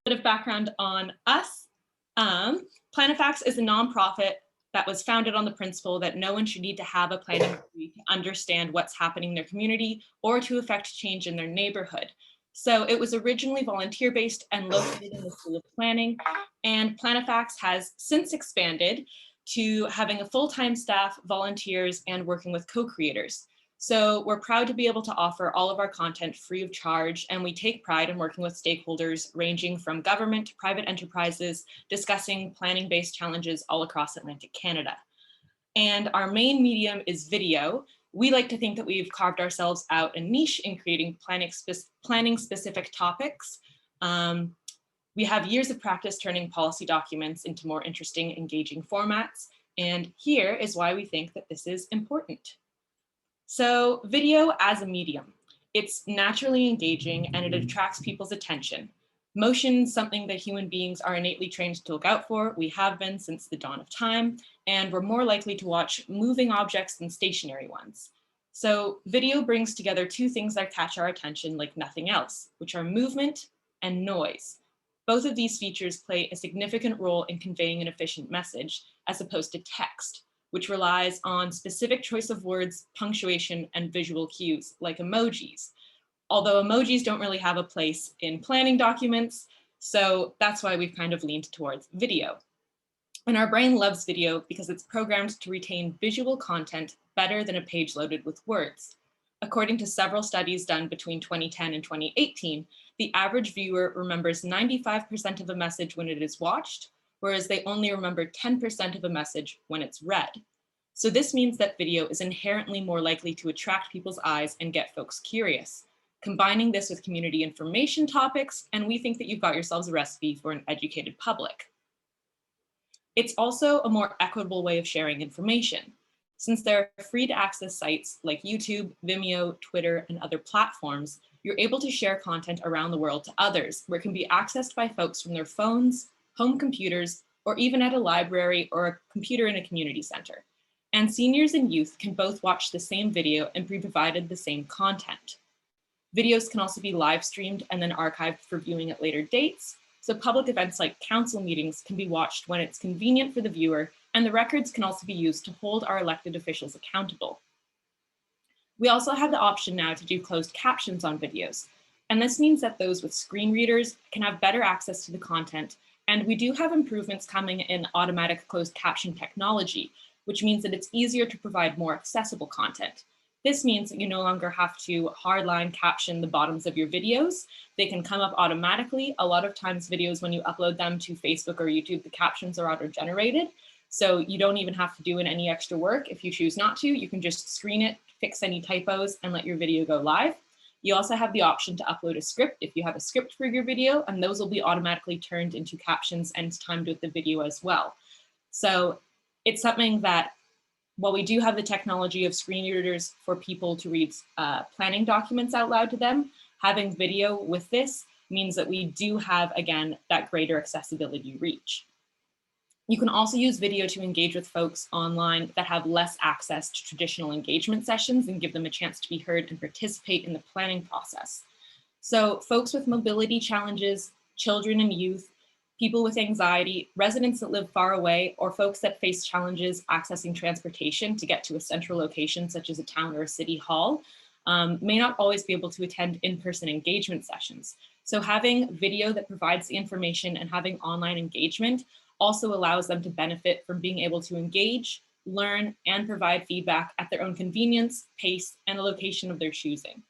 Bit of background on us. Planifax is a nonprofit that was founded on the principle that no one should need to have a planning degree to understand what's happening in their community or to affect change in their neighborhood. So it was originally volunteer-based and located in the School of Planning, and Planifax has since expanded to having a full-time staff, volunteers, and working with co-creators. So we're proud to be able to offer all of our content free of charge, and we take pride in working with stakeholders ranging from government to private enterprises, discussing planning-based challenges all across Atlantic Canada. And our main medium is video. We like to think that we've carved ourselves out a niche in creating planning-specific topics. We have years of practice turning policy documents into more interesting, engaging formats, and here is why we think that this is important. So video as a medium, it's naturally engaging and it attracts people's attention. Motion is something that human beings are innately trained to look out for. We have been since the dawn of time, and we're more likely to watch moving objects than stationary ones. So video brings together two things that catch our attention like nothing else, which are movement and noise. Both of these features play a significant role in conveying an efficient message as opposed to text, which relies on specific choice of words, punctuation, and visual cues like emojis. Although emojis don't really have a place in planning documents, so that's why we've kind of leaned towards video. And our brain loves video because it's programmed to retain visual content better than a page loaded with words. According to several studies done between 2010 and 2018, the average viewer remembers 95% of a message when it is watched, whereas they only remember 10% of a message when it's read. So this means that video is inherently more likely to attract people's eyes and get folks curious. Combining this with community information topics, and we think that you've got yourselves a recipe for an educated public. It's also a more equitable way of sharing information. Since there are free to access sites like YouTube, Vimeo, Twitter, and other platforms, you're able to share content around the world to others, where it can be accessed by folks from their phones, home computers, or even at a library or a computer in a community center. And seniors and youth can both watch the same video and be provided the same content. Videos can also be live streamed and then archived for viewing at later dates. So public events like council meetings can be watched when it's convenient for the viewer, and the records can also be used to hold our elected officials accountable. We also have the option now to do closed captions on videos. And this means that those with screen readers can have better access to the content. And we do have improvements coming in automatic closed caption technology, which means that it's easier to provide more accessible content. This means that you no longer have to hardline caption the bottoms of your videos. They can come up automatically. A lot of times videos, when you upload them to Facebook or YouTube, the captions are auto-generated. So you don't even have to do any extra work. If you choose not to, you can just screen it, fix any typos, and let your video go live. You also have the option to upload a script if you have a script for your video, and those will be automatically turned into captions and timed with the video as well. So it's something that, while we do have the technology of screen readers for people to read planning documents out loud to them, having video with this means that we do have, again, that greater accessibility reach. You can also use video to engage with folks online that have less access to traditional engagement sessions and give them a chance to be heard and participate in the planning process. So folks with mobility challenges, children and youth, people with anxiety, residents that live far away, or folks that face challenges accessing transportation to get to a central location, such as a town or a city hall, may not always be able to attend in-person engagement sessions. So having video that provides the information and having online engagement also allows them to benefit from being able to engage, learn, and provide feedback at their own convenience, pace, and a location of their choosing.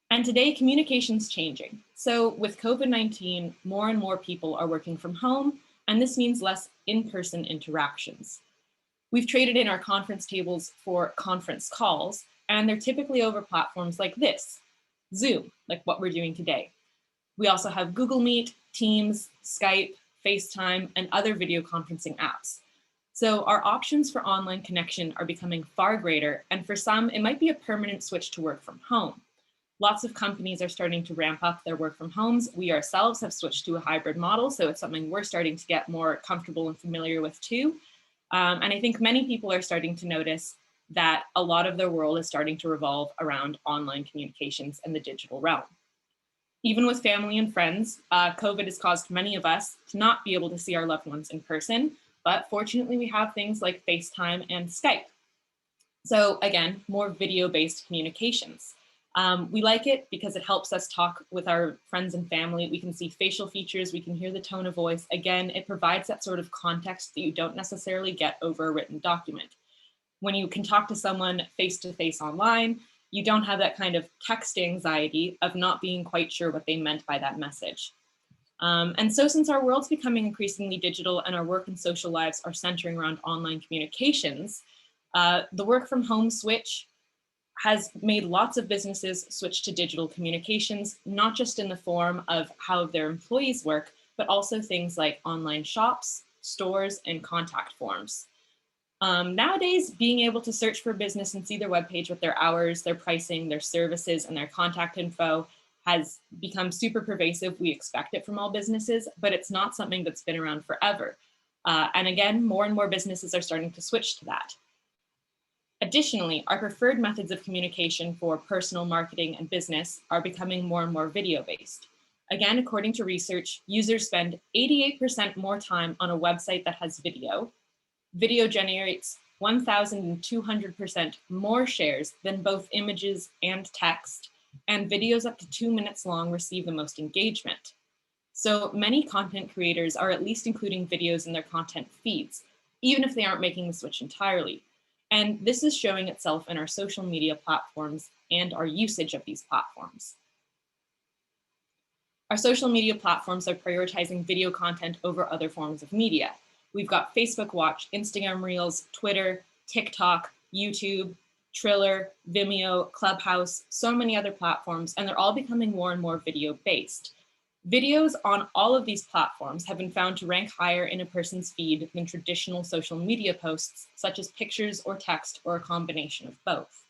And today, communication's changing. So with COVID-19, more and more people are working from home, and this means less in-person interactions. We've traded in our conference tables for conference calls, and they're typically over platforms like this, Zoom, like what we're doing today. We also have Google Meet, Teams, Skype, FaceTime, and other video conferencing apps. So our options for online connection are becoming far greater, and for some, it might be a permanent switch to work from home. Lots of companies are starting to ramp up their work from homes. We ourselves have switched to a hybrid model, so it's something we're starting to get more comfortable and familiar with too. And I think many people are starting to notice that a lot of their world is starting to revolve around online communications and the digital realm. Even with family and friends, COVID has caused many of us to not be able to see our loved ones in person, but fortunately we have things like FaceTime and Skype. So again, more video-based communications. We like it because it helps us talk with our friends and family. We can see facial features, we can hear the tone of voice. Again, it provides that sort of context that you don't necessarily get over a written document. When you can talk to someone face-to-face online, you don't have that kind of text anxiety of not being quite sure what they meant by that message. And so since our world's becoming increasingly digital and our work and social lives are centering around online communications, the work from home switch has made lots of businesses switch to digital communications, not just in the form of how their employees work, but also things like online shops, stores, and contact forms. Nowadays, being able to search for business and see their webpage with their hours, their pricing, their services, and their contact info has become super pervasive. We expect it from all businesses, but it's not something that's been around forever. And again, more and more businesses are starting to switch to that. Additionally, our preferred methods of communication for personal marketing and business are becoming more and more video-based. Again, according to research, users spend 88% more time on a website that has video. Video generates 1,200% more shares than both images and text, and videos up to 2 minutes long receive the most engagement. So many content creators are at least including videos in their content feeds, even if they aren't making the switch entirely. And this is showing itself in our social media platforms and our usage of these platforms. Our social media platforms are prioritizing video content over other forms of media. We've got Facebook Watch, Instagram Reels, Twitter, TikTok, YouTube, Triller, Vimeo, Clubhouse, so many other platforms, and they're all becoming more and more video-based. Videos on all of these platforms have been found to rank higher in a person's feed than traditional social media posts, such as pictures or text or a combination of both.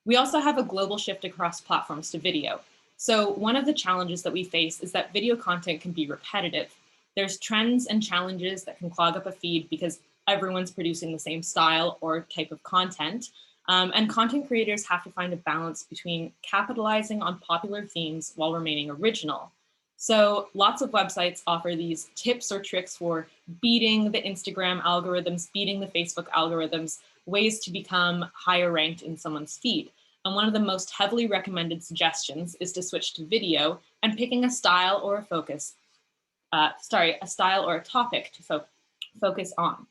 We also have a global shift across platforms to video. So one of the challenges that we face is that video content can be repetitive. There's trends and challenges that can clog up a feed because everyone's producing the same style or type of content. And content creators have to find a balance between capitalizing on popular themes while remaining original. So lots of websites offer these tips or tricks for beating the Instagram algorithms, beating the Facebook algorithms, ways to become higher ranked in someone's feed. And one of the most heavily recommended suggestions is to switch to video and picking a style or a topic to focus on.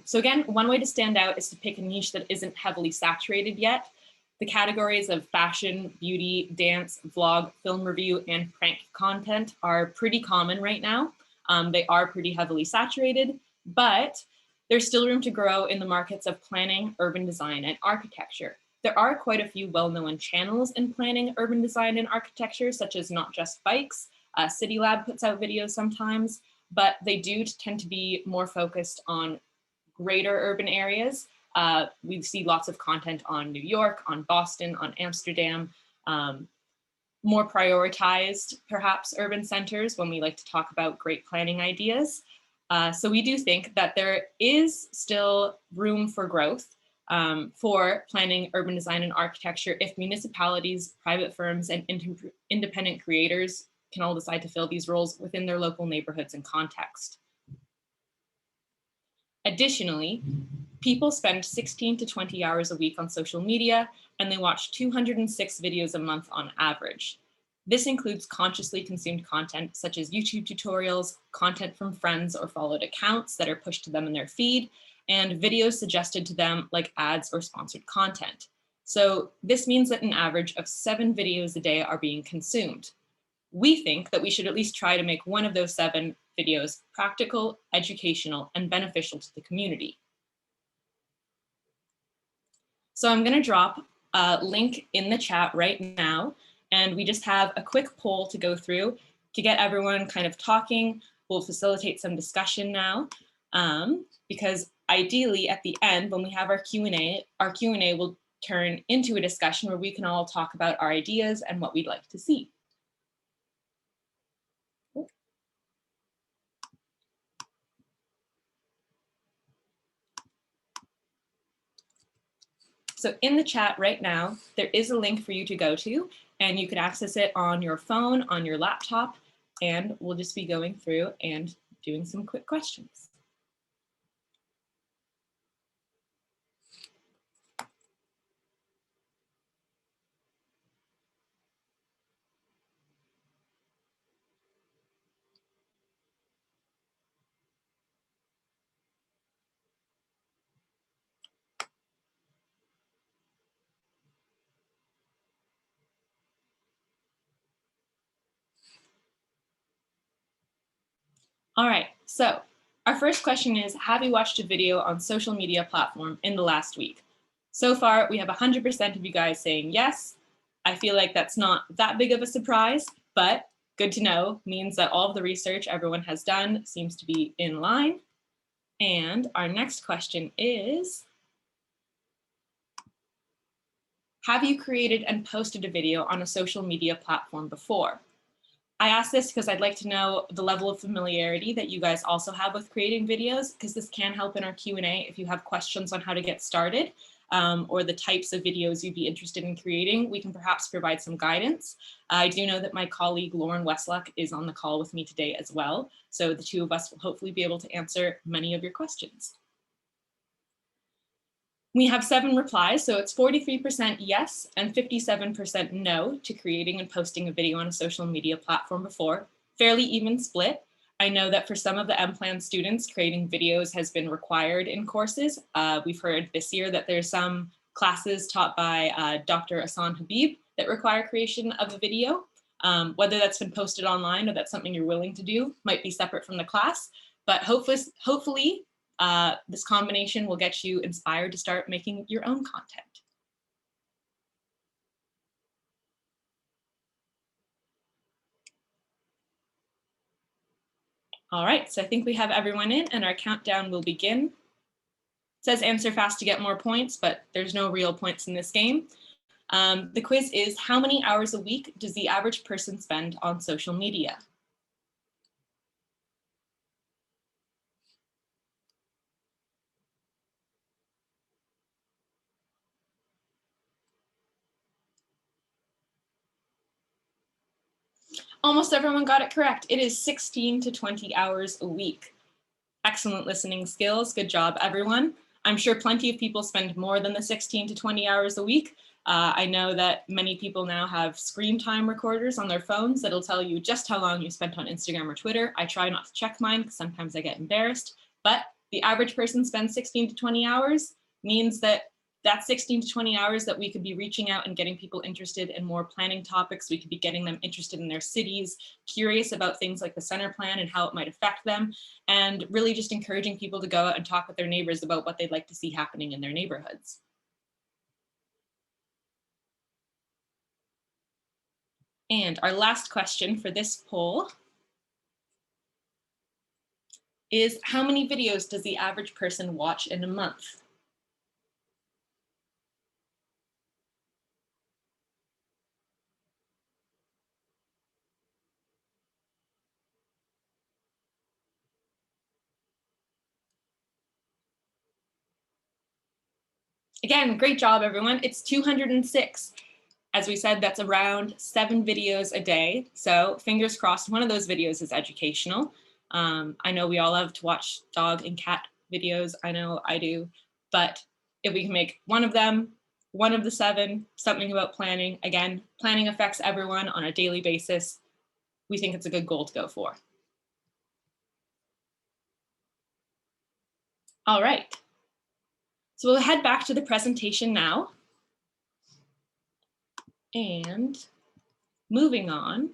So again, one way to stand out is to pick a niche that isn't heavily saturated yet. The categories of fashion, beauty, dance, vlog, film review, and prank content are pretty common right now. They are pretty heavily saturated, but there's still room to grow in the markets of planning, urban design, and architecture. There are quite a few well-known channels in planning, urban design, and architecture, such as Not Just Bikes. City Lab puts out videos sometimes, but they do tend to be more focused on greater urban areas. We see lots of content on New York, on Boston, on Amsterdam, more prioritized, perhaps, urban centers when we like to talk about great planning ideas. So we do think that there is still room for growth for planning, urban design, and architecture if municipalities, private firms, and independent creators can all decide to fill these roles within their local neighborhoods and context. Additionally, people spend 16 to 20 hours a week on social media, and they watch 206 videos a month on average. This includes consciously consumed content such as YouTube tutorials, content from friends or followed accounts that are pushed to them in their feed, and videos suggested to them like ads or sponsored content. So this means that an average of 7 videos a day are being consumed. We think that we should at least try to make one of those 7 videos practical, educational, and beneficial to the community. So I'm going to drop a link in the chat right now, and we just have a quick poll to go through to get everyone kind of talking. We'll facilitate some discussion now, because ideally at the end, when we have our Q&A will turn into a discussion where we can all talk about our ideas and what we'd like to see. So in the chat right now, there is a link for you to go to, and you can access it on your phone, on your laptop, and we'll just be going through and doing some quick questions. All right, so our first question is, have you watched a video on social media platform in the last week? So far, we have 100% of you guys saying yes. I feel like that's not that big of a surprise, but good to know, means that all of the research everyone has done seems to be in line. And our next question is, have you created and posted a video on a social media platform before? I ask this because I'd like to know the level of familiarity that you guys also have with creating videos, because this can help in our Q&A if you have questions on how to get started or the types of videos you'd be interested in creating. We can perhaps provide some guidance. I do know that my colleague Lauren Westluck is on the call with me today as well, so the two of us will hopefully be able to answer many of your questions. We have 7 replies, so it's 43% yes and 57% no to creating and posting a video on a social media platform before. Fairly even split. I know that for some of the M-Plan students, creating videos has been required in courses. We've heard this year that there's some classes taught by Dr. Asan Habib that require creation of a video. Whether that's been posted online or that's something you're willing to do might be separate from the class, but hopefully this combination will get you inspired to start making your own content. All right, so I think we have everyone in and our countdown will begin. It says answer fast to get more points, but there's no real points in this game. The quiz is, how many hours a week does the average person spend on social media? Almost everyone got it correct. It is 16 to 20 hours a week. Excellent listening skills. Good job, everyone. I'm sure plenty of people spend more than the 16 to 20 hours a week. I know that many people now have screen time recorders on their phones that'll tell you just how long you spent on Instagram or Twitter. I try not to check mine because sometimes I get embarrassed, but the average person spends 16 to 20 hours, means that that's 16 to 20 hours that we could be reaching out and getting people interested in more planning topics. We could be getting them interested in their cities, curious about things like the center plan and how it might affect them, and really just encouraging people to go out and talk with their neighbors about what they'd like to see happening in their neighborhoods. And our last question for this poll is, how many videos does the average person watch in a month? Again, great job, everyone. It's 206. As we said, that's around 7 videos a day. So fingers crossed, one of those videos is educational. I know we all love to watch dog and cat videos. I know I do. But if we can make one of them, one of the 7, something about planning, again, planning affects everyone on a daily basis. We think it's a good goal to go for. All right. So we'll head back to the presentation now. And moving on,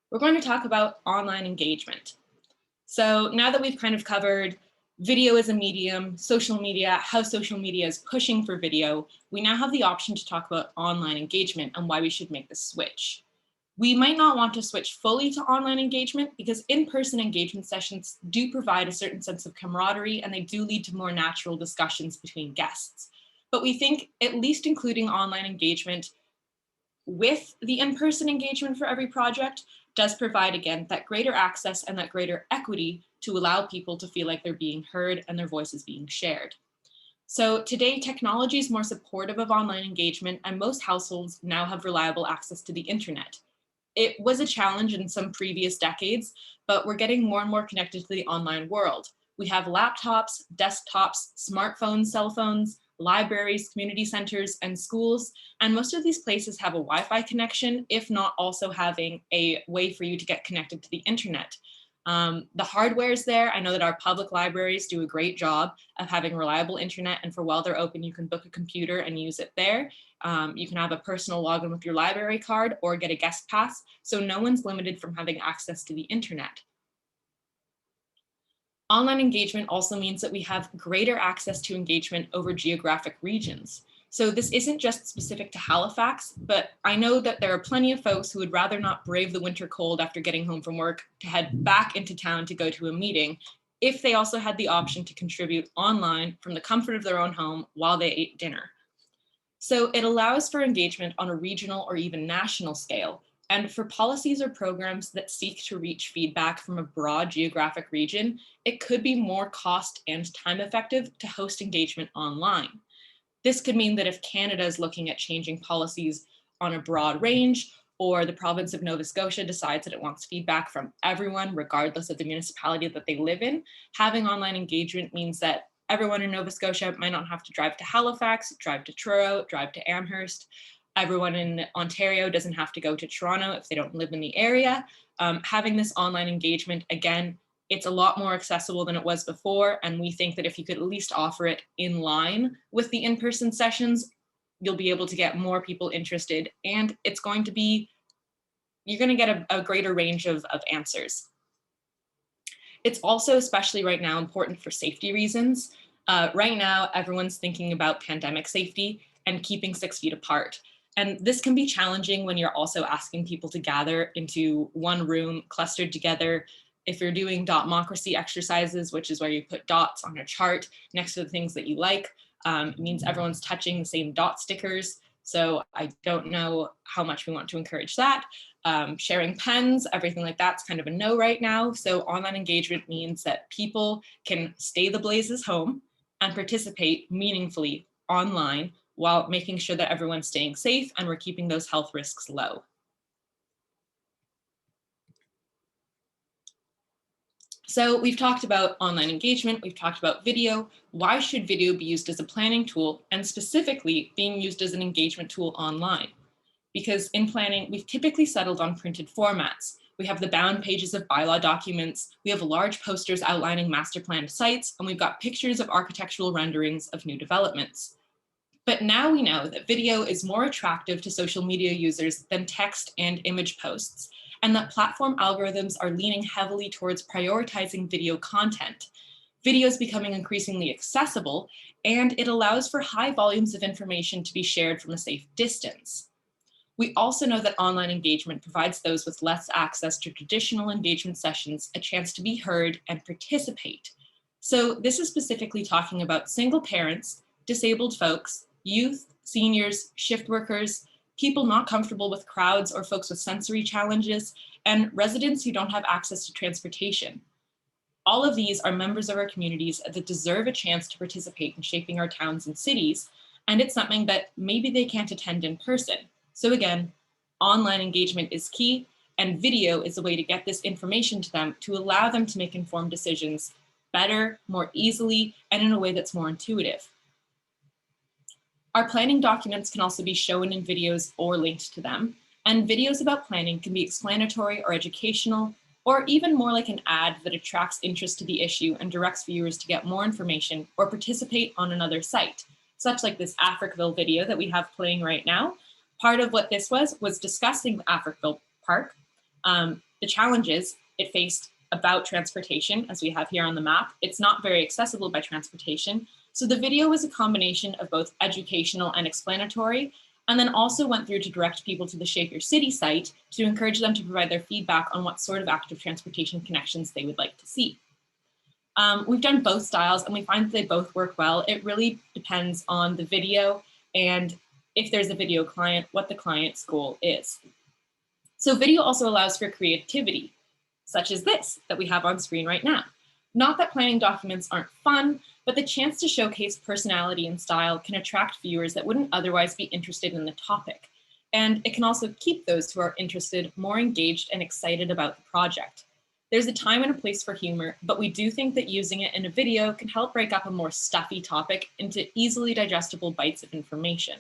we're going to talk about online engagement. So now that we've kind of covered video as a medium, social media, how social media is pushing for video, we now have the option to talk about online engagement and why we should make the switch. We might not want to switch fully to online engagement because in-person engagement sessions do provide a certain sense of camaraderie and they do lead to more natural discussions between guests. But we think at least including online engagement with the in-person engagement for every project does provide, again, that greater access and that greater equity to allow people to feel like they're being heard and their voices being shared. So today, technology is more supportive of online engagement, and most households now have reliable access to the internet. It was a challenge in some previous decades, but we're getting more and more connected to the online world. We have laptops, desktops, smartphones, cell phones, libraries, community centers, and schools. And most of these places have a Wi-Fi connection, if not also having a way for you to get connected to the internet. The hardware is there. I know that our public libraries do a great job of having reliable internet, and for while they're open, you can book a computer and use it there. You can have a personal login with your library card or get a guest pass, so no one's limited from having access to the internet. Online engagement also means that we have greater access to engagement over geographic regions. So this isn't just specific to Halifax, but I know that there are plenty of folks who would rather not brave the winter cold after getting home from work to head back into town to go to a meeting, if they also had the option to contribute online from the comfort of their own home while they ate dinner. So it allows for engagement on a regional or even national scale. And for policies or programs that seek to reach feedback from a broad geographic region, it could be more cost and time effective to host engagement online. This could mean that if Canada is looking at changing policies on a broad range, or the province of Nova Scotia decides that it wants feedback from everyone, regardless of the municipality that they live in, having online engagement means that everyone in Nova Scotia might not have to drive to Halifax, drive to Truro, drive to Amherst. Everyone in Ontario doesn't have to go to Toronto if they don't live in the area. Having this online engagement, again, it's a lot more accessible than it was before. And we think that if you could at least offer it in line with the in-person sessions, you'll be able to get more people interested. And it's going to be, you're going to get a greater range of answers. It's also, especially right now, important for safety reasons. Right now, everyone's thinking about pandemic safety and keeping 6 feet apart. And this can be challenging when you're also asking people to gather into one room, clustered together. If you're doing dotmocracy exercises, which is where you put dots on a chart next to the things that you like, it means everyone's touching the same dot stickers. So I don't know how much we want to encourage that. Sharing pens, everything like that's kind of a no right now. So online engagement means that people can stay the blazes home and participate meaningfully online while making sure that everyone's staying safe and we're keeping those health risks low. So we've talked about online engagement, we've talked about video. Why should video be used as a planning tool, and specifically being used as an engagement tool online? Because in planning, we've typically settled on printed formats. We have the bound pages of bylaw documents, we have large posters outlining master planned sites, and we've got pictures of architectural renderings of new developments. But now we know that video is more attractive to social media users than text and image posts, and that platform algorithms are leaning heavily towards prioritizing video content. Video is becoming increasingly accessible, and it allows for high volumes of information to be shared from a safe distance. We also know that online engagement provides those with less access to traditional engagement sessions a chance to be heard and participate. So this is specifically talking about single parents, disabled folks, youth, seniors, shift workers, people not comfortable with crowds or folks with sensory challenges, and residents who don't have access to transportation. All of these are members of our communities that deserve a chance to participate in shaping our towns and cities, and it's something that maybe they can't attend in person. So again, online engagement is key, and video is a way to get this information to them to allow them to make informed decisions better, more easily, and in a way that's more intuitive. Our planning documents can also be shown in videos or linked to them, and videos about planning can be explanatory or educational, or even more like an ad that attracts interest to the issue and directs viewers to get more information or participate on another site, such like this Africville video that we have playing right now. Part of what this was discussing Africville Park, the challenges it faced about transportation, as we have here on the map. It's not very accessible by transportation. So the video was a combination of both educational and explanatory, and then also went through to direct people to the Shape Your City site to encourage them to provide their feedback on what sort of active transportation connections they would like to see. We've done both styles and we find that they both work well. It really depends on the video and if there's a video client, what the client's goal is. So video also allows for creativity, such as this that we have on screen right now. Not that planning documents aren't fun, but the chance to showcase personality and style can attract viewers that wouldn't otherwise be interested in the topic. And it can also keep those who are interested more engaged and excited about the project. There's a time and a place for humor, but we do think that using it in a video can help break up a more stuffy topic into easily digestible bites of information.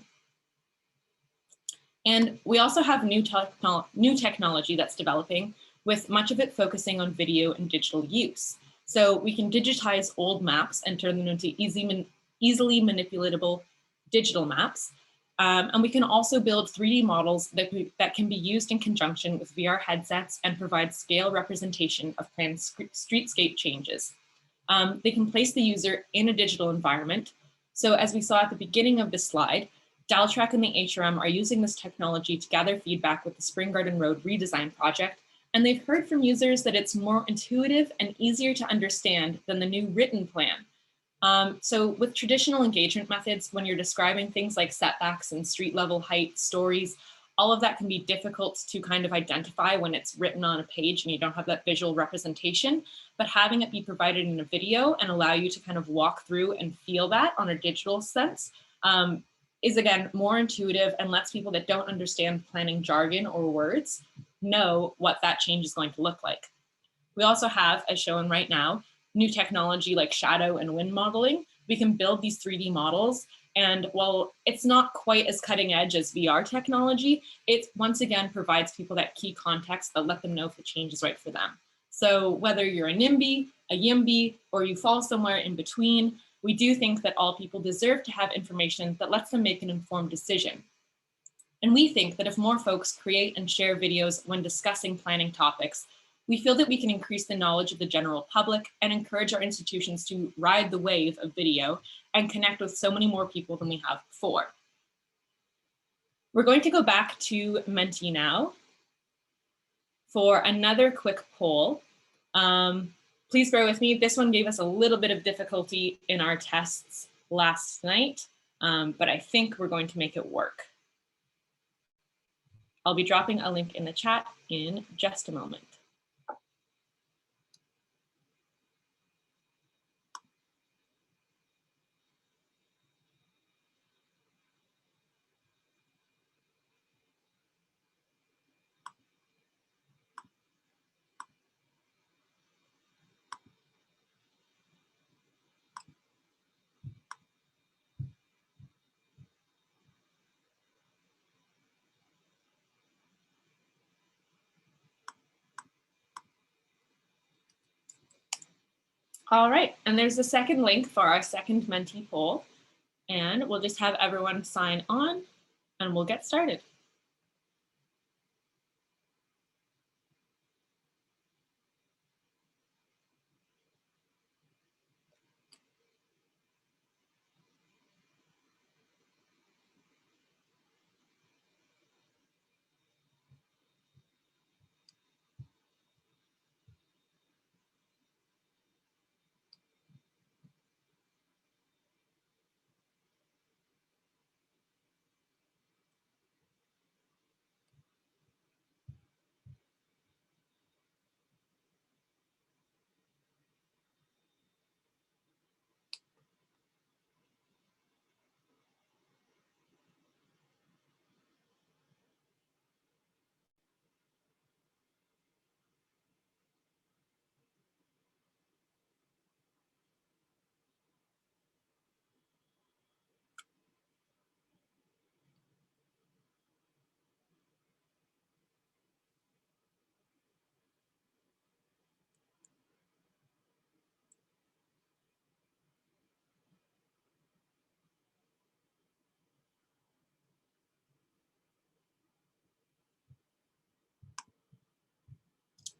And we also have new technology that's developing, with much of it focusing on video and digital use. So we can digitize old maps and turn them into easily manipulatable digital maps. And we can also build 3D models that can be used in conjunction with VR headsets and provide scale representation of planned streetscape changes. They can place the user in a digital environment. So as we saw at the beginning of this slide, Daltrack and the HRM are using this technology to gather feedback with the Spring Garden Road redesign project, and they've heard from users that it's more intuitive and easier to understand than the new written plan. So with traditional engagement methods, when you're describing things like setbacks and street level height stories, all of that can be difficult to kind of identify when it's written on a page and you don't have that visual representation. But having it be provided in a video and allow you to kind of walk through and feel that on a digital sense is, again, more intuitive and lets people that don't understand planning jargon or words know what that change is going to look like. We also have, as shown right now, new technology like shadow and wind modeling. We can build these 3D models, and while it's not quite as cutting edge as VR technology, it once again provides people that key context that let them know if the change is right for them. So whether you're a NIMBY, a YIMBY, or you fall somewhere in between, we do think that all people deserve to have information that lets them make an informed decision. And we think that if more folks create and share videos when discussing planning topics, we feel that we can increase the knowledge of the general public and encourage our institutions to ride the wave of video and connect with so many more people than we have before. We're going to go back to Menti now for another quick poll. Please bear with me. This one gave us a little bit of difficulty in our tests last night, but I think we're going to make it work. I'll be dropping a link in the chat in just a moment. All right, and there's a second link for our second Menti poll, and we'll just have everyone sign on and we'll get started.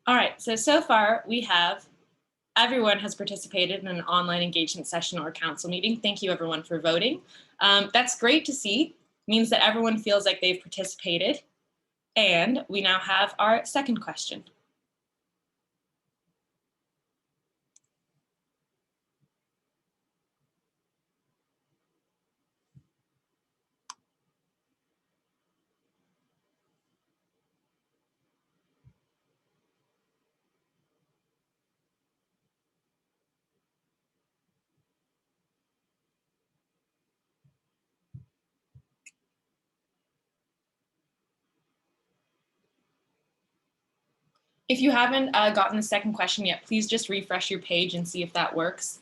All right, so far we have everyone has participated in an online engagement session or council meeting. Thank you everyone for voting. That's great to see. Means that everyone feels like they've participated. And we now have our second question. If you haven't gotten the second question yet, please just refresh your page and see if that works.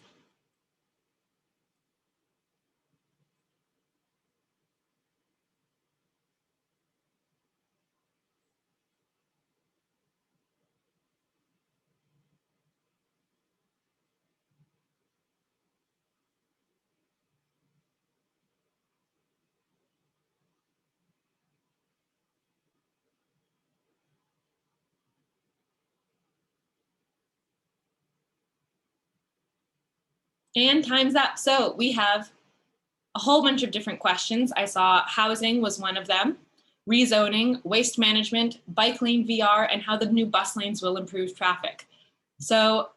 And time's up. So we have a whole bunch of different questions. I saw housing was one of them, rezoning, waste management, bike lane VR, and how the new bus lanes will improve traffic. So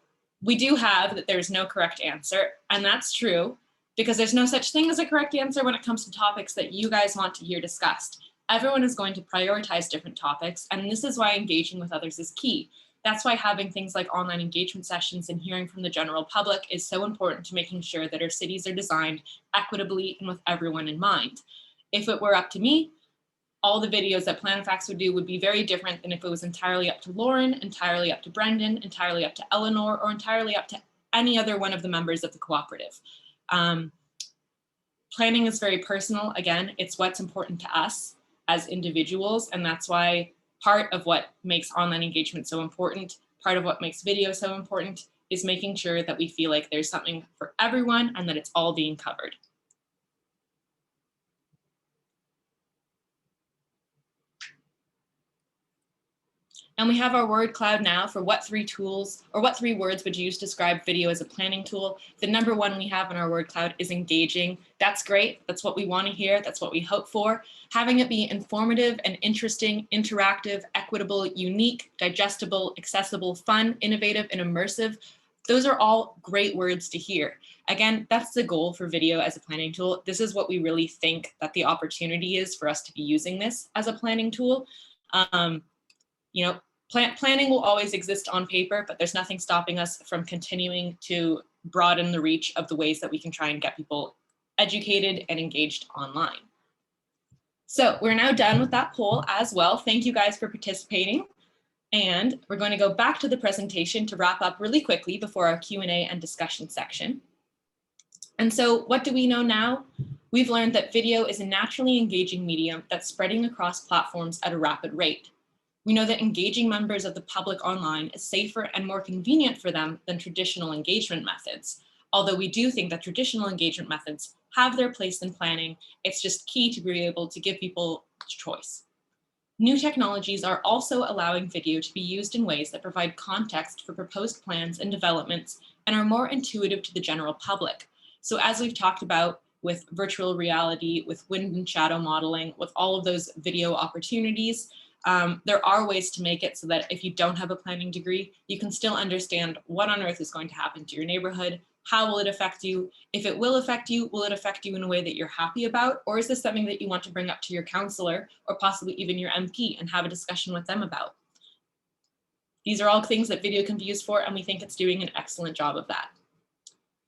we do have that there's no correct answer, and that's true because there's no such thing as a correct answer when it comes to topics that you guys want to hear discussed. Everyone is going to prioritize different topics, and this is why engaging with others is key. That's why having things like online engagement sessions and hearing from the general public is so important to making sure that our cities are designed equitably and with everyone in mind. If it were up to me, all the videos that Planifax would do would be very different than if it was entirely up to Lauren, entirely up to Brendan, entirely up to Eleanor, or entirely up to any other one of the members of the cooperative. Planning is very personal. Again, it's what's important to us as individuals, and that's why part of what makes online engagement so important, part of what makes video so important, is making sure that we feel like there's something for everyone and that it's all being covered. And we have our word cloud now for what 3 tools or what 3 words would you use to describe video as a planning tool. The number 1 we have in our word cloud is engaging. That's great. That's what we want to hear. That's what we hope for. Having it be informative and interesting, interactive, equitable, unique, digestible, accessible, fun, innovative, and immersive. Those are all great words to hear. Again, that's the goal for video as a planning tool. This is what we really think that the opportunity is for us to be using this as a planning tool. You know, planning will always exist on paper, but there's nothing stopping us from continuing to broaden the reach of the ways that we can try and get people educated and engaged online. So we're now done with that poll as well. Thank you guys for participating. And we're going to go back to the presentation to wrap up really quickly before our Q&A and discussion section. And so what do we know now? We've learned that video is a naturally engaging medium that's spreading across platforms at a rapid rate. We know that engaging members of the public online is safer and more convenient for them than traditional engagement methods. Although we do think that traditional engagement methods have their place in planning, it's just key to be able to give people choice. New technologies are also allowing video to be used in ways that provide context for proposed plans and developments and are more intuitive to the general public. So as we've talked about with virtual reality, with wind and shadow modeling, with all of those video opportunities, there are ways to make it so that if you don't have a planning degree, you can still understand what on earth is going to happen to your neighborhood. How will it affect you? If it will affect you, will it affect you in a way that you're happy about? Or is this something that you want to bring up to your counselor or possibly even your MP and have a discussion with them about? These are all things that video can be used for, and we think it's doing an excellent job of that.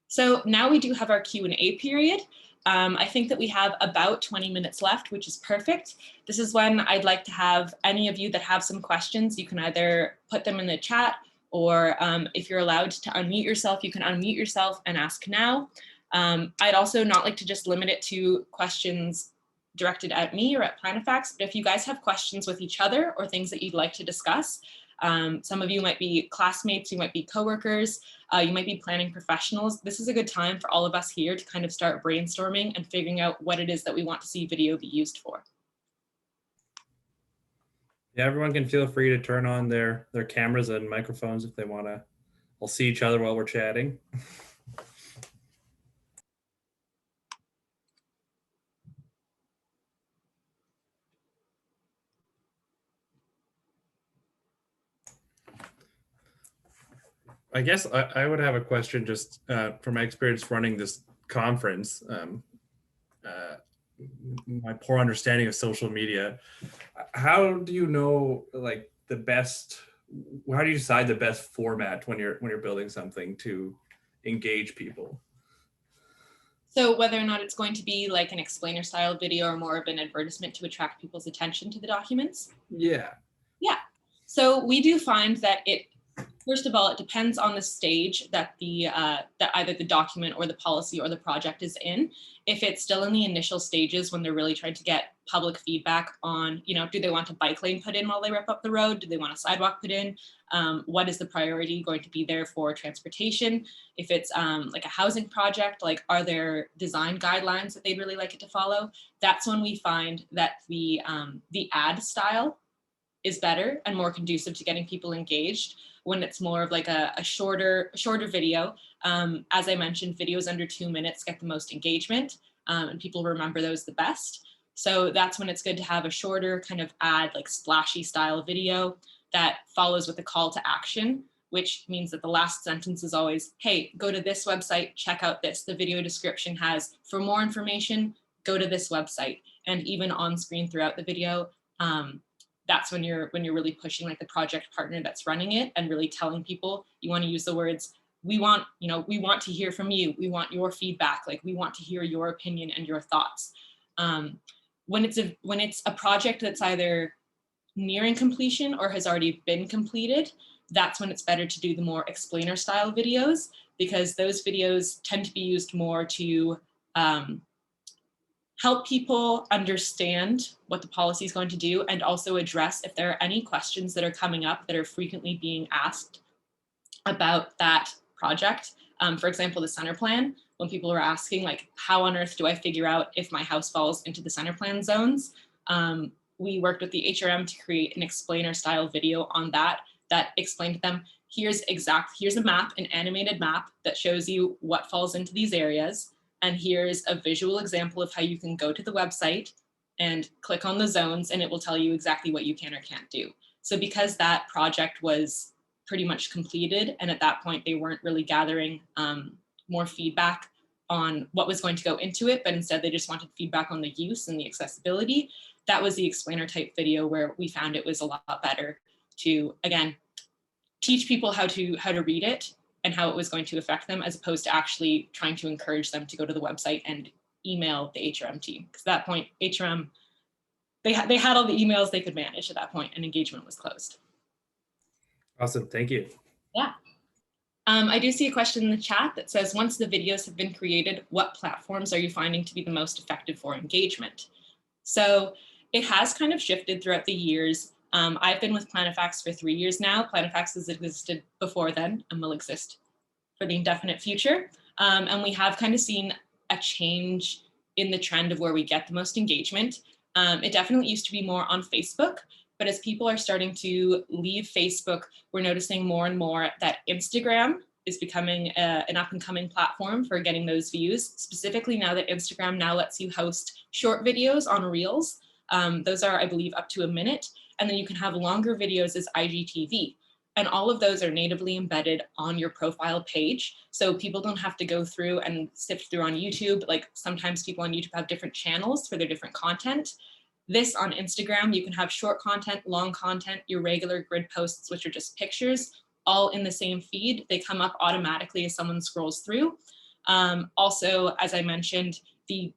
So now we do have our Q&A period. I think that we have about 20 minutes left, which is perfect. This is when I'd like to have any of you that have some questions, you can either put them in the chat or if you're allowed to unmute yourself, you can unmute yourself and ask now. I'd also not like to just limit it to questions directed at me or at Planifax, but if you guys have questions with each other or things that you'd like to discuss, some of you might be classmates, you might be coworkers, you might be planning professionals. This is a good time for all of us here to kind of start brainstorming and figuring out what it is that we want to see video be used for. Yeah, everyone can feel free to turn on their cameras and microphones if they want to. We'll see each other while we're chatting. I guess I would have a question just from my experience running this conference, my poor understanding of social media. How do you know like the best, how do you decide the best format when you're building something to engage people? So whether or not it's going to be like an explainer style video or more of an advertisement to attract people's attention to the documents? Yeah. Yeah. So we do find that first of all, it depends on the stage that that either the document or the policy or the project is in. If it's still in the initial stages when they're really trying to get public feedback on, do they want a bike lane put in while they rip up the road? Do they want a sidewalk put in? What is the priority going to be there for transportation? If it's like a housing project, like are there design guidelines that they'd really like it to follow? That's when we find that the ad style is better and more conducive to getting people engaged when it's more of like a shorter video. As I mentioned, videos under 2 minutes get the most engagement, and people remember those the best. So that's when it's good to have a shorter kind of ad, like splashy style video that follows with a call to action, which means that the last sentence is always, hey, go to this website, check out this. The video description has, for more information, go to this website. And even on screen throughout the video, that's when you're really pushing like the project partner that's running it and really telling people, you want to use the words, we want to hear from you. We want your feedback. Like we want to hear your opinion and your thoughts. When it's a project that's either nearing completion or has already been completed, that's when it's better to do the more explainer style videos, because those videos tend to be used more to help people understand what the policy is going to do, and also address if there are any questions that are coming up that are frequently being asked about that project. For example, the center plan, when people are asking like, how on earth do I figure out if my house falls into the center plan zones? We worked with the HRM to create an explainer style video on that explained to them, here's a map, an animated map that shows you what falls into these areas. And here's a visual example of how you can go to the website and click on the zones, and it will tell you exactly what you can or can't do. So because that project was pretty much completed, and at that point they weren't really gathering more feedback on what was going to go into it, but instead they just wanted feedback on the use and the accessibility, that was the explainer type video where we found it was a lot better to, again, teach people how to read it and how it was going to affect them, as opposed to actually trying to encourage them to go to the website and email the HRM team. Because at that point, HRM, they had all the emails they could manage at that point, and engagement was closed. Awesome, thank you. Yeah. I do see a question in the chat that says, once the videos have been created, what platforms are you finding to be the most effective for engagement? So it has kind of shifted throughout the years. I've been with Planifax for 3 years now. Planifax has existed before then and will exist for the indefinite future. And we have kind of seen a change in the trend of where we get the most engagement. It definitely used to be more on Facebook, but as people are starting to leave Facebook, we're noticing more and more that Instagram is becoming an up and coming platform for getting those views, specifically now that Instagram now lets you host short videos on Reels. Those are, I believe, up to a minute. And then you can have longer videos as IGTV. And all of those are natively embedded on your profile page. So people don't have to go through and sift through on YouTube. Like sometimes people on YouTube have different channels for their different content. This on Instagram, you can have short content, long content, your regular grid posts, which are just pictures, all in the same feed. They come up automatically as someone scrolls through. Also, as I mentioned,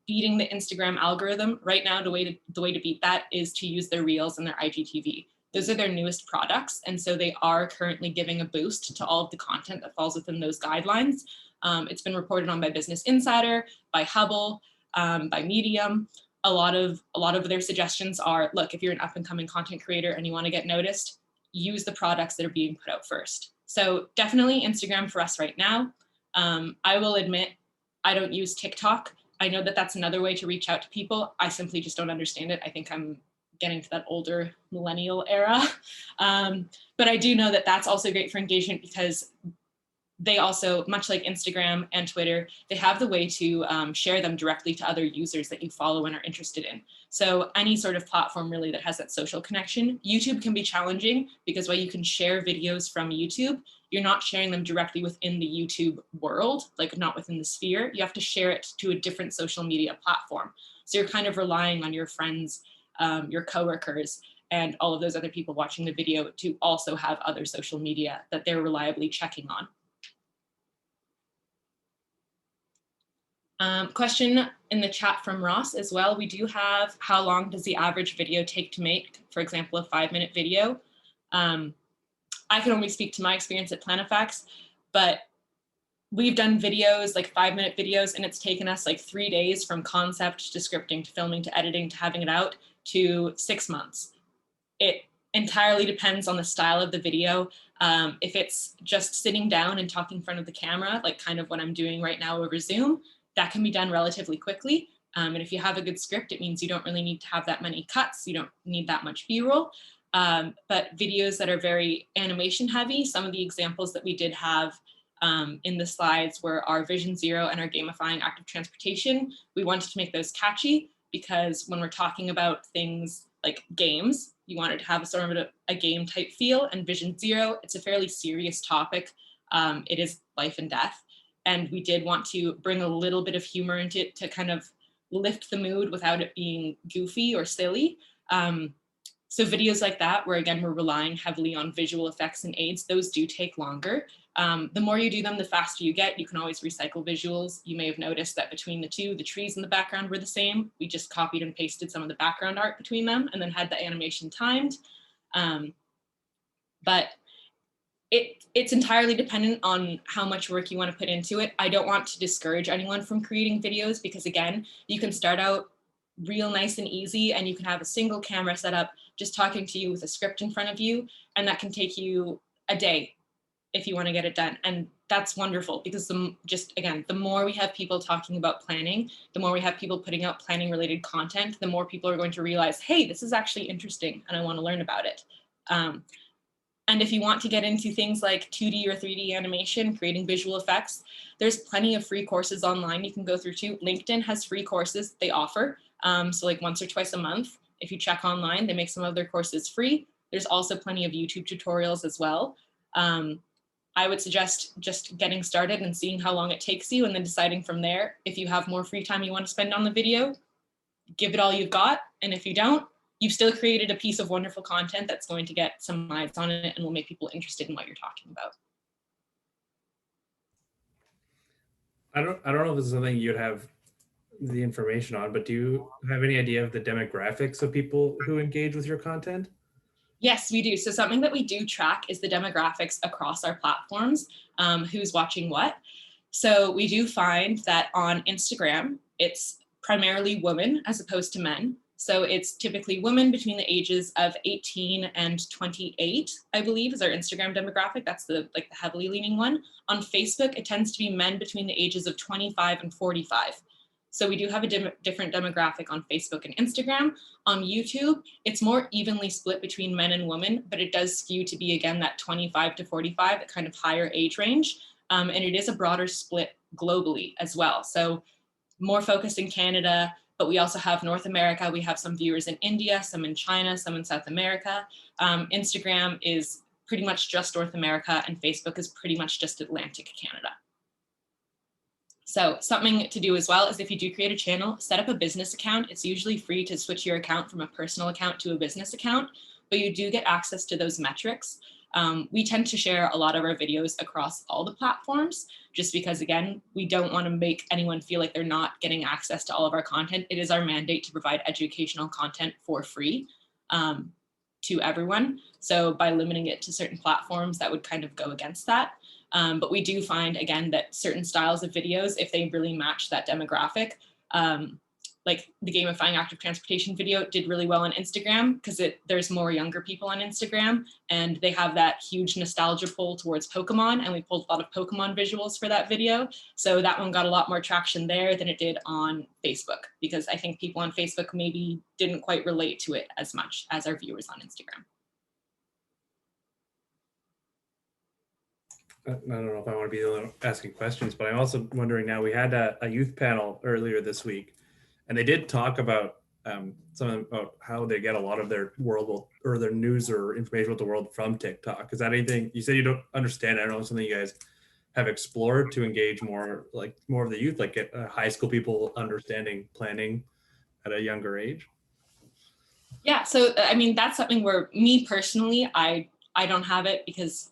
beating the Instagram algorithm right now, the way to beat that is to use their Reels and their IGTV. Those are their newest products, and so they are currently giving a boost to all of the content that falls within those guidelines. It's been reported on by Business Insider, by Hubble, by Medium. A lot of their suggestions are, look, if you're an up and coming content creator and you want to get noticed, use the products that are being put out first. So definitely Instagram for us right now. I will admit, I don't use TikTok. I know that that's another way to reach out to people. I simply just don't understand it. I think I'm getting to that older millennial era. But I do know that that's also great for engagement, because they also, much like Instagram and Twitter, they have the way to share them directly to other users that you follow and are interested in. So any sort of platform really that has that social connection. YouTube can be challenging because while you can share videos from YouTube, you're not sharing them directly within the YouTube world, like not within the sphere. You have to share it to a different social media platform. So you're kind of relying on your friends, your coworkers, and all of those other people watching the video to also have other social media that they're reliably checking on. Question in the chat from Ross as well. We do have, how long does the average video take to make? For example, a 5-minute video. I can only speak to my experience at Planifax, but we've done videos, like 5-minute videos, and it's taken us like 3 days from concept to scripting to filming to editing to having it out to 6 months. It entirely depends on the style of the video. If it's just sitting down and talking in front of the camera, like kind of what I'm doing right now over Zoom, that can be done relatively quickly. And if you have a good script, it means you don't really need to have that many cuts. You don't need that much B-roll. But videos that are very animation heavy, some of the examples that we did have in the slides were our Vision Zero and our gamifying active transportation. We wanted to make those catchy because when we're talking about things like games, you want it to have a sort of a game type feel, and Vision Zero, it's a fairly serious topic. It is life and death. And we did want to bring a little bit of humor into it to kind of lift the mood without it being goofy or silly. So videos like that, where again, we're relying heavily on visual effects and aids, those do take longer. The more you do them, the faster you get. You can always recycle visuals. You may have noticed that between the two, the trees in the background were the same. We just copied and pasted some of the background art between them and then had the animation timed. But it's entirely dependent on how much work you want to put into it. I don't want to discourage anyone from creating videos because again, you can start out real nice and easy and you can have a single camera set up just talking to you with a script in front of you, and that can take you a day if you want to get it done. And that's wonderful because the more we have people talking about planning, the more we have people putting out planning related content, the more people are going to realize, hey, this is actually interesting and I want to learn about it. And if you want to get into things like 2D or 3D animation, creating visual effects, there's plenty of free courses online you can go through too. LinkedIn has free courses they offer. So like once or twice a month, if you check online, they make some of their courses free. There's also plenty of YouTube tutorials as well. I would suggest just getting started and seeing how long it takes you and then deciding from there. If you have more free time you want to spend on the video, give it all you've got. And if you don't, you've still created a piece of wonderful content that's going to get some eyes on it and will make people interested in what you're talking about. I don't know if this is something you'd have the information on, but do you have any idea of the demographics of people who engage with your content? Yes, we do. So something that we do track is the demographics across our platforms, who's watching what. So we do find that on Instagram, it's primarily women as opposed to men. So it's typically women between the ages of 18 and 28, I believe, is our Instagram demographic. That's the heavily leaning one. On Facebook, it tends to be men between the ages of 25 and 45. So we do have a different demographic on Facebook and Instagram. On YouTube, it's more evenly split between men and women, but it does skew to be, again, that 25 to 45, a kind of higher age range. And it is a broader split globally as well. So more focused in Canada, but we also have North America. We have some viewers in India, some in China, some in South America. Instagram is pretty much just North America, and Facebook is pretty much just Atlantic Canada. So something to do as well is if you do create a channel, set up a business account. It's usually free to switch your account from a personal account to a business account, but you do get access to those metrics. We tend to share a lot of our videos across all the platforms, just because, again, we don't want to make anyone feel like they're not getting access to all of our content. It is our mandate to provide educational content for free to everyone. So by limiting it to certain platforms, that would kind of go against that. But we do find, again, that certain styles of videos, if they really match that demographic, like the gamifying active transportation video did really well on Instagram because there's more younger people on Instagram and they have that huge nostalgia pull towards Pokemon, and we pulled a lot of Pokemon visuals for that video. So that one got a lot more traction there than it did on Facebook, because I think people on Facebook maybe didn't quite relate to it as much as our viewers on Instagram. I don't know if I want to be the one asking questions, but I'm also wondering now, we had a youth panel earlier this week, and they did talk about about how they get a lot of their world or their news or information about the world from TikTok. Is that anything you said you don't understand? I don't know, something you guys have explored to engage more of the youth, like get high school people understanding planning at a younger age? Yeah, so I mean, that's something where me personally, I don't have it because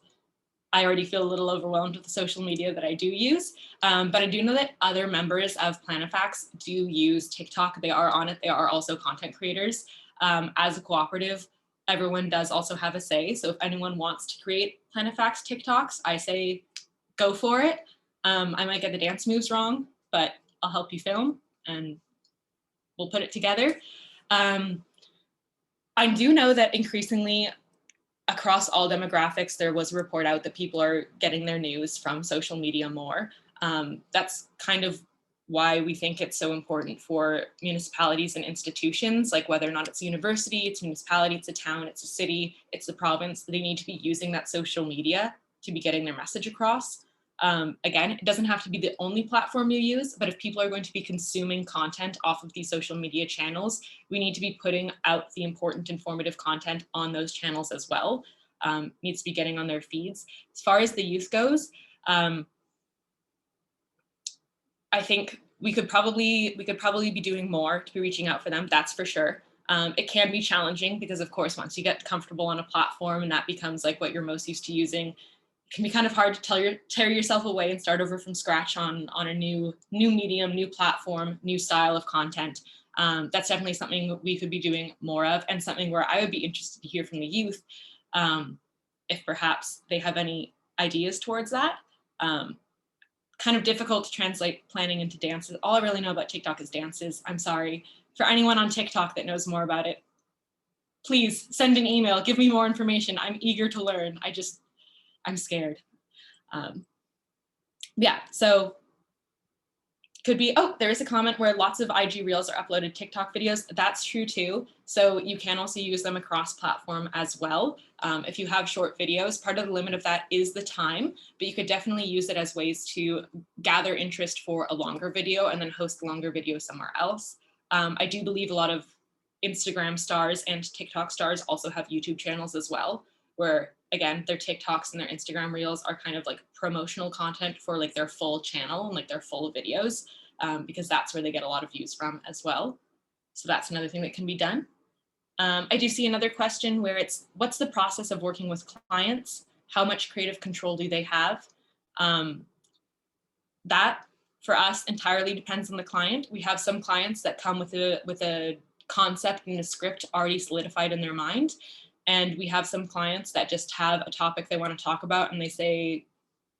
I already feel a little overwhelmed with the social media that I do use. But I do know that other members of Planifax do use TikTok. They are on it. They are also content creators. As a cooperative, everyone does also have a say. So if anyone wants to create Planifax TikToks, I say go for it. I might get the dance moves wrong, but I'll help you film and we'll put it together. I do know that increasingly across all demographics, there was a report out that people are getting their news from social media more. That's kind of why we think it's so important for municipalities and institutions, like whether or not it's a university, it's a municipality, it's a town, it's a city, it's the province, they need to be using that social media to be getting their message across. Again, it doesn't have to be the only platform you use, but if people are going to be consuming content off of these social media channels, we need to be putting out the important informative content on those channels as well. Needs to be getting on their feeds. As far as the youth goes, I think we could probably be doing more to be reaching out for them. That's for sure. It can be challenging because, of course, once you get comfortable on a platform and that becomes like what you're most used to using, it can be kind of hard to tear yourself away and start over from scratch on a new medium, new platform, new style of content. That's definitely something we could be doing more of, and something where I would be interested to hear from the youth, if perhaps they have any ideas towards that. Kind of difficult to translate planning into dances. All I really know about TikTok is dances. I'm sorry. For anyone on TikTok that knows more about it, please send an email, give me more information. I'm eager to learn. I'm scared. Yeah, so could be, oh, there is a comment where lots of IG Reels are uploaded TikTok videos. That's true too. So you can also use them across platform as well. If you have short videos, part of the limit of that is the time, but you could definitely use it as ways to gather interest for a longer video and then host the longer video somewhere else. I do believe a lot of Instagram stars and TikTok stars also have YouTube channels as well, where again, their TikToks and their Instagram Reels are kind of like promotional content for like their full channel and like their full videos, because that's where they get a lot of views from as well. So that's another thing that can be done. I do see another question where it's, what's the process of working with clients? How much creative control do they have? That for us entirely depends on the client. We have some clients that come with a concept and a script already solidified in their mind. And we have some clients that just have a topic they want to talk about and they say,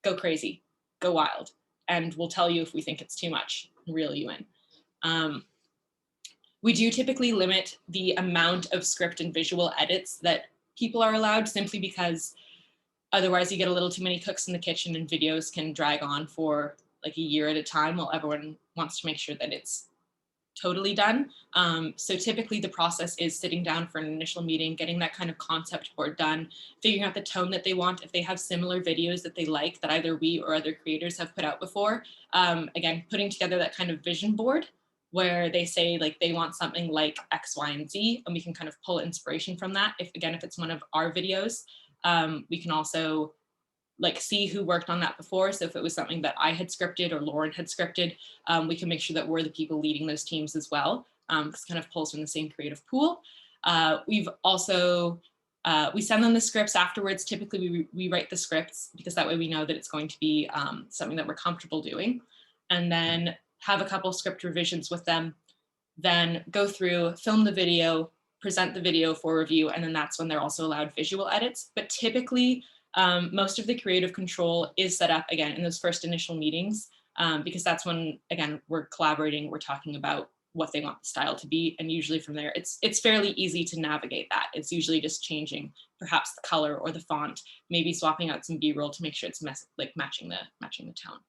go crazy, go wild. And we'll tell you if we think it's too much and reel you in. We do typically limit the amount of script and visual edits that people are allowed, simply because otherwise you get a little too many cooks in the kitchen and videos can drag on for like a year at a time while everyone wants to make sure that it's totally done. So typically the process is sitting down for an initial meeting, getting that kind of concept board done, figuring out the tone that they want. If they have similar videos that they like that either we or other creators have put out before, again, putting together that kind of vision board where they say like they want something like X, Y, and Z, and we can kind of pull inspiration from that. If it's one of our videos, we can also like see who worked on that before. So if it was something that I had scripted or Lauren had scripted, we can make sure that we're the people leading those teams as well, because it kind of pulls from the same creative pool. We've also, we send them the scripts afterwards. Typically we write the scripts because that way we know that it's going to be something that we're comfortable doing, and then have a couple script revisions with them, then go through, film the video, present the video for review, and then that's when they're also allowed visual edits. But typically, most of the creative control is set up again in those first initial meetings, because that's when, again, we're collaborating, we're talking about what they want the style to be, and usually from there, it's fairly easy to navigate that. It's usually just changing perhaps the color or the font, maybe swapping out some B-roll to make sure it's matching the tone.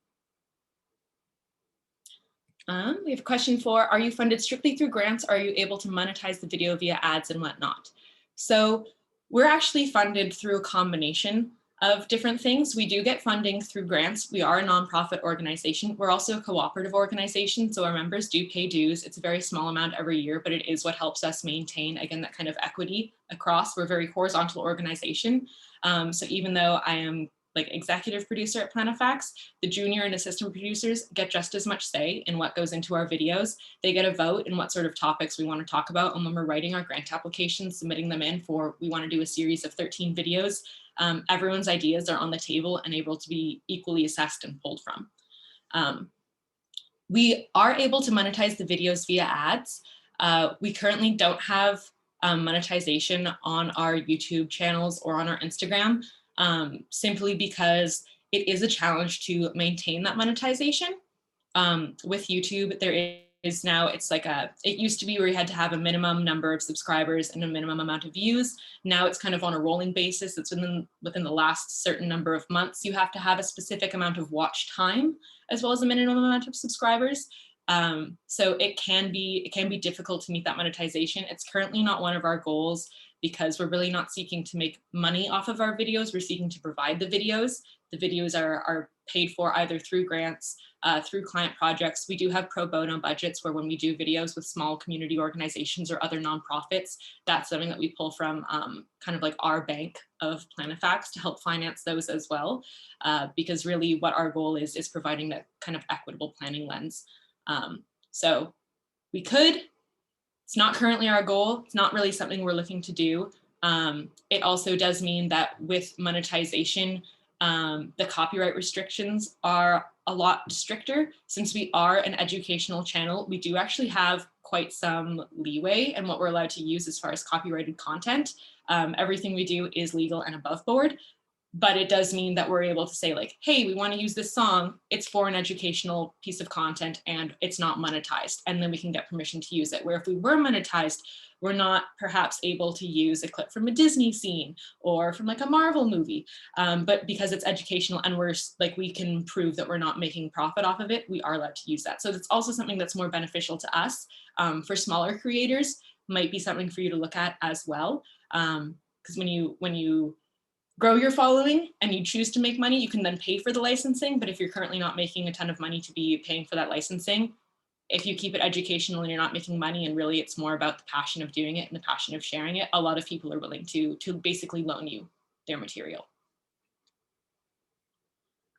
We have a question for, are you funded strictly through grants? Or are you able to monetize the video via ads and whatnot? So we're actually funded through a combination of different things. We do get funding through grants. We are a nonprofit organization. We're also a cooperative organization, so our members do pay dues. It's a very small amount every year, but it is what helps us maintain, again, that kind of equity across. We're a very horizontal organization. So even though I am like executive producer at Planifax, the junior and assistant producers get just as much say in what goes into our videos. They get a vote in what sort of topics we want to talk about. And when we're writing our grant applications, submitting them in for, we want to do a series of 13 videos, everyone's ideas are on the table and able to be equally assessed and pulled from. We are able to monetize the videos via ads. We currently don't have monetization on our YouTube channels or on our Instagram, simply because it is a challenge to maintain that monetization. With YouTube, there is now, it's like it used to be where you had to have a minimum number of subscribers and a minimum amount of views. Now it's kind of on a rolling basis. It's within the last certain number of months, you have to have a specific amount of watch time as well as a minimum amount of subscribers. So it can be difficult to meet that monetization. It's currently not one of our goals because we're really not seeking to make money off of our videos. We're seeking to provide the videos. The videos are paid for either through grants, through client projects. We do have pro bono budgets where when we do videos with small community organizations or other nonprofits, that's something that we pull from kind of like our bank of Planifax to help finance those as well. Because really what our goal is providing that kind of equitable planning lens. So we could, it's not currently our goal. It's not really something we're looking to do. It also does mean that with monetization, the copyright restrictions are a lot stricter. Since we are an educational channel, we do actually have quite some leeway in what we're allowed to use as far as copyrighted content. Everything we do is legal and above board. But it does mean that we're able to say like, hey, we want to use this song. It's for an educational piece of content and it's not monetized. And then we can get permission to use it. Where if we were monetized, we're not perhaps able to use a clip from a Disney scene or from like a Marvel movie. But because it's educational and we can prove that we're not making profit off of it, we are allowed to use that. So it's also something that's more beneficial to us. For smaller creators, might be something for you to look at as well. Because when you grow your following and you choose to make money, you can then pay for the licensing. But if you're currently not making a ton of money to be paying for that licensing, if you keep it educational and you're not making money and really it's more about the passion of doing it and the passion of sharing it, a lot of people are willing to basically loan you their material.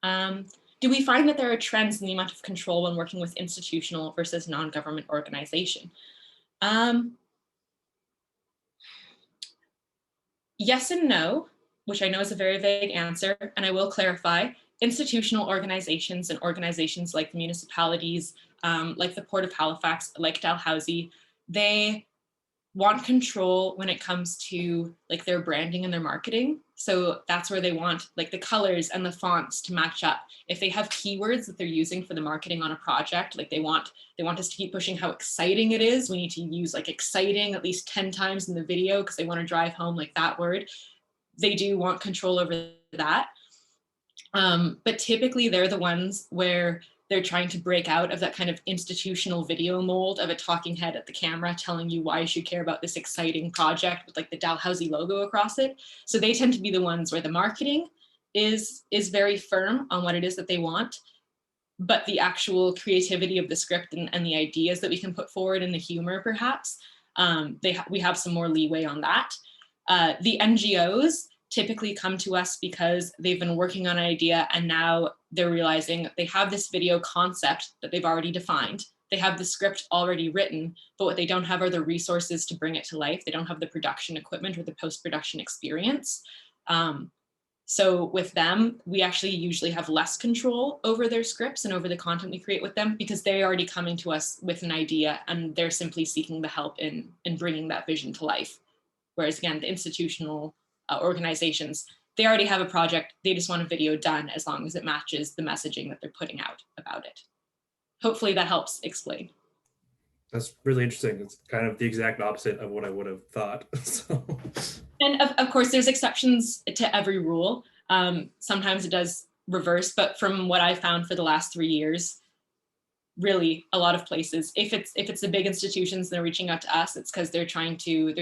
Do we find that there are trends in the amount of control when working with institutional versus non-government organization? Yes and no, which I know is a very vague answer, and I will clarify. Institutional organizations and organizations like the municipalities, like the Port of Halifax, like Dalhousie, they want control when it comes to like their branding and their marketing. So that's where they want like the colors and the fonts to match up. If they have keywords that they're using for the marketing on a project, like they want us to keep pushing how exciting it is. We need to use like exciting at least 10 times in the video because they want to drive home like that word. They do want control over that. But typically they're the ones where they're trying to break out of that kind of institutional video mold of a talking head at the camera telling you why you should care about this exciting project with like the Dalhousie logo across it. So they tend to be the ones where the marketing is very firm on what it is that they want, but the actual creativity of the script and the ideas that we can put forward and the humor perhaps, we have some more leeway on that. The NGOs typically come to us because they've been working on an idea and now they're realizing they have this video concept that they've already defined. They have the script already written, but what they don't have are the resources to bring it to life. They don't have the production equipment or the post-production experience. So with them, we actually usually have less control over their scripts and over the content we create with them because they're already coming to us with an idea and they're simply seeking the help in bringing that vision to life. Whereas again, the institutional organizations, they already have a project. They just want a video done as long as it matches the messaging that they're putting out about it. Hopefully that helps explain. That's really interesting. It's kind of the exact opposite of what I would have thought. So. And of course, there's exceptions to every rule. Sometimes it does reverse, but from what I've found for the last 3 years, really a lot of places, if it's the big institutions that are reaching out to us, it's because they're trying to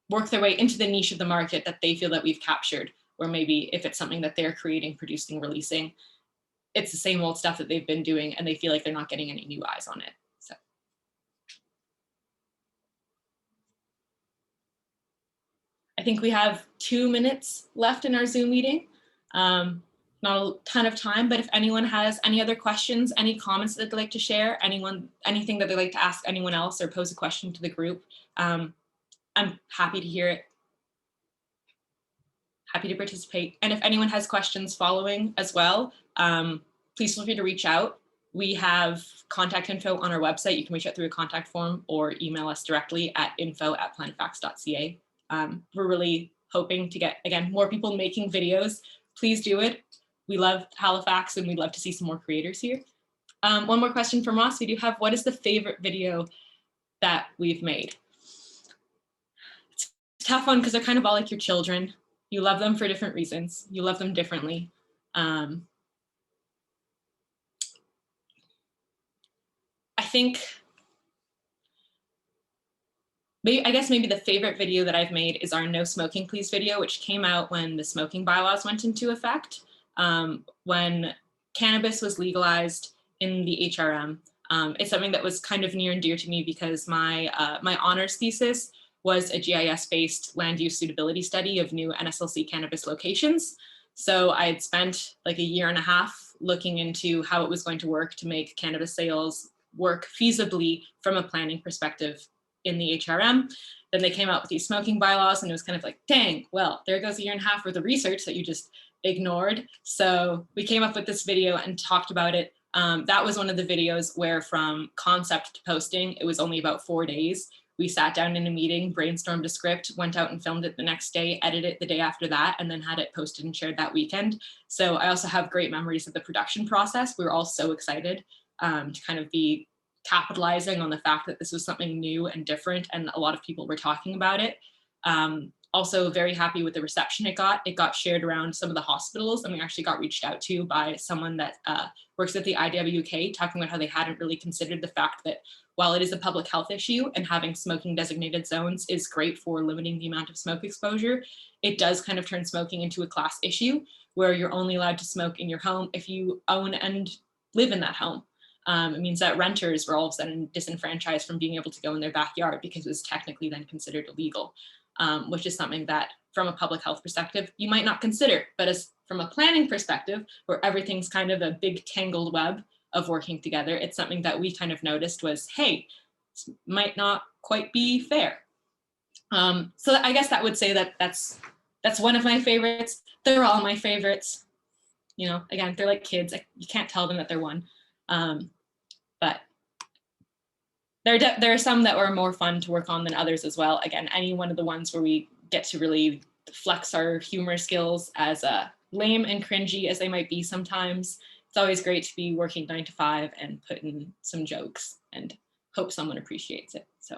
work their way into the niche of the market that they feel that we've captured, or maybe if it's something that they're creating, producing, releasing, it's the same old stuff that they've been doing and they feel like they're not getting any new eyes on it. So I think we have 2 minutes left in our Zoom meeting. Not a ton of time, but if anyone has any other questions, any comments that they'd like to share, anything that they'd like to ask anyone else or pose a question to the group, I'm happy to hear it. Happy to participate. And if anyone has questions following as well, please feel free to reach out. We have contact info on our website. You can reach out through a contact form or email us directly at info@planifax.ca. We're really hoping to get, again, more people making videos. Please do it. We love Halifax and we'd love to see some more creators here. One more question from Ross. We do have, what is the favorite video that we've made? It's a tough one because they're kind of all like your children. You love them for different reasons. You love them differently. I think, I guess maybe the favorite video that I've made is our No Smoking Please video, which came out when the smoking bylaws went into effect. When cannabis was legalized in the HRM. It's something that was kind of near and dear to me because my honors thesis was a GIS-based land use suitability study of new NSLC cannabis locations. So I had spent like a year and a half looking into how it was going to work to make cannabis sales work feasibly from a planning perspective in the HRM. Then they came out with these smoking bylaws and it was kind of like, dang, well, there goes a year and a half worth of research that you just ignored. So we came up with this video and talked about it. That was one of the videos where from concept to posting, it was only about 4 days. We sat down in a meeting, brainstormed a script, went out and filmed it the next day, edited it the day after that, and then had it posted and shared that weekend. So I also have great memories of the production process. We were all so excited to kind of be capitalizing on the fact that this was something new and different, and a lot of people were talking about it. Also very happy with the reception it got. It got shared around some of the hospitals, and we actually got reached out to by someone that works at the IWK, talking about how they hadn't really considered the fact that while it is a public health issue and having smoking designated zones is great for limiting the amount of smoke exposure, it does kind of turn smoking into a class issue where you're only allowed to smoke in your home if you own and live in that home. It means that renters were all of a sudden disenfranchised from being able to go in their backyard because it was technically then considered illegal, which is something that from a public health perspective, you might not consider, but as from a planning perspective, where everything's kind of a big tangled web of working together, it's something that we kind of noticed was, hey, this might not quite be fair. So I guess that would say that that's one of my favorites. They're all my favorites. You know, again, they're like kids. You can't tell them that they're one. But there are some that were more fun to work on than others as well. Again, any one of the ones where we get to really flex our humor skills, as lame and cringy as they might be sometimes. It's always great to be working 9 to 5 and put in some jokes and hope someone appreciates it. So.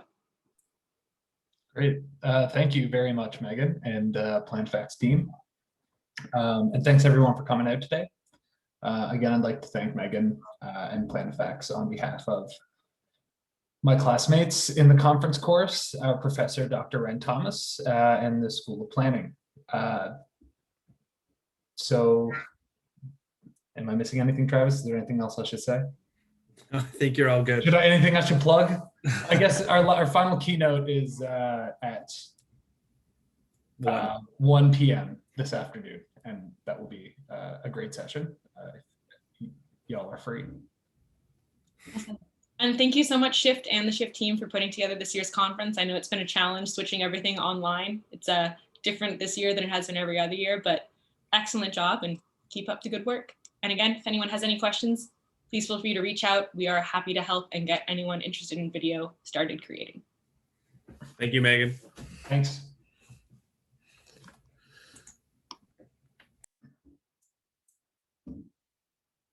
Great. Thank you very much, Megan and Planifax team. And thanks everyone for coming out today. Again, I'd like to thank Megan and Planifax on behalf of my classmates in the conference course, our professor, Dr. Ren Thomas, and the School of Planning. So, am I missing anything, Travis? Is there anything else I should say? I think you're all good. Anything I should plug? I guess our final keynote is at 1 p.m. this afternoon, and that will be a great session. Y'all are free. Awesome. And thank you so much, Shift and the Shift team, for putting together this year's conference. I know it's been a challenge switching everything online. It's different this year than it has been every other year, but excellent job and keep up the good work. And again, if anyone has any questions, please feel free to reach out. We are happy to help and get anyone interested in video started creating. Thank you, Megan. Thanks.